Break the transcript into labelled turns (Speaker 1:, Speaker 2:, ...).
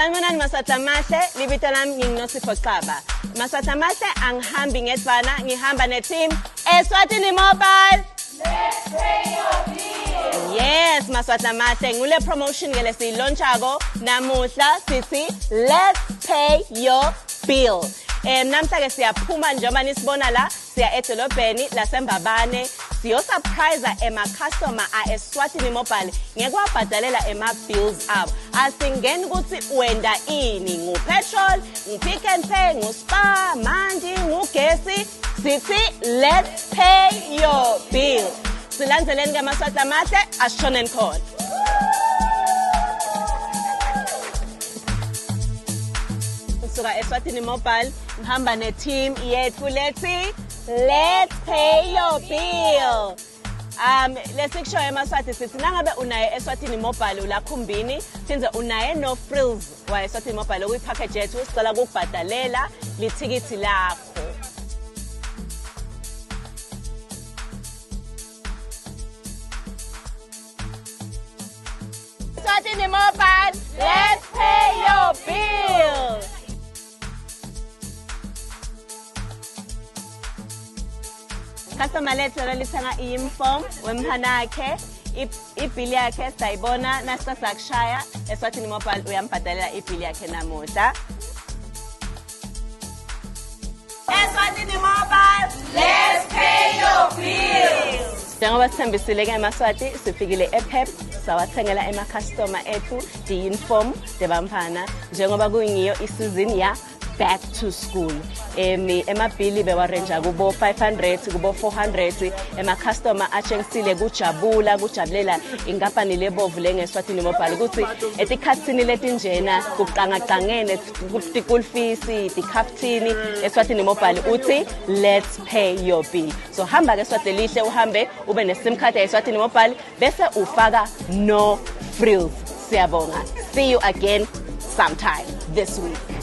Speaker 1: Sanibonani Maswati Amahle, libito lami ngingiNosipho Xaba. Maswati Amahle angihambi ngedvwana, ngihamba neteam Eswatini Mobile.
Speaker 2: Let's pay your bills.
Speaker 1: Yes, Maswati Amahle, ngule promotion ngele siyilaunchako namuhla sithi let's pay your bill. Namhla ke siyaphuma njengoba nisibona la, siya edolobheni laseMbabane. Siyo surprise customer Eswatini Mobile ngekwabhadalela bills abo. Asingeni ukuthi wenda ini, ngupetrol, ngupick and pay, nguspa, mandi, ngugesi. Sithi let's pay your bill. Silandzeleni ke Maswati Amahle, asishoneni khona. Suka Eswatini Mobile ngihamba neteam yethu lethi let's pay your bill. Lesikushoyo eMaswati sithi nangabe unaye Eswatini Mobile ulakhumbini sinze unaye no frills wa Eswatini Mobile okuyipackage yethu sicela ukubhadalela lithikithi lakho. Eswatini Mobile, let's pay your bill. Customer lethu lithenga i-uniform wemhanakhe, ibhili yakhe sayibona nasicasa kushaya Eswatini Mobile uyambhadalela ibhili yakhe namuhla. Eswatini Mobile,
Speaker 2: Let's pay your bills.
Speaker 1: njengoba sithembisile ke eMaswati sifikile ePep sawathengela customer ethu di-uniform debamphana njengoba kuyingiyo isizini ya back to school. Emabhili bewarenja kubo 500 kubo 400 customer atshengisile kujabulela inkampani lebovu lengeSwatini Mobile ukuthi etikhatsini letinjena kuqangaqangene school fees tikhaftini Eswatini Mobile uthi let's pay your bill. So hamba ke Swati lihle uhambe ube ne sim card eSwatini Mobile bese ufaka no frills. Siyabonga. See you again sometime this week.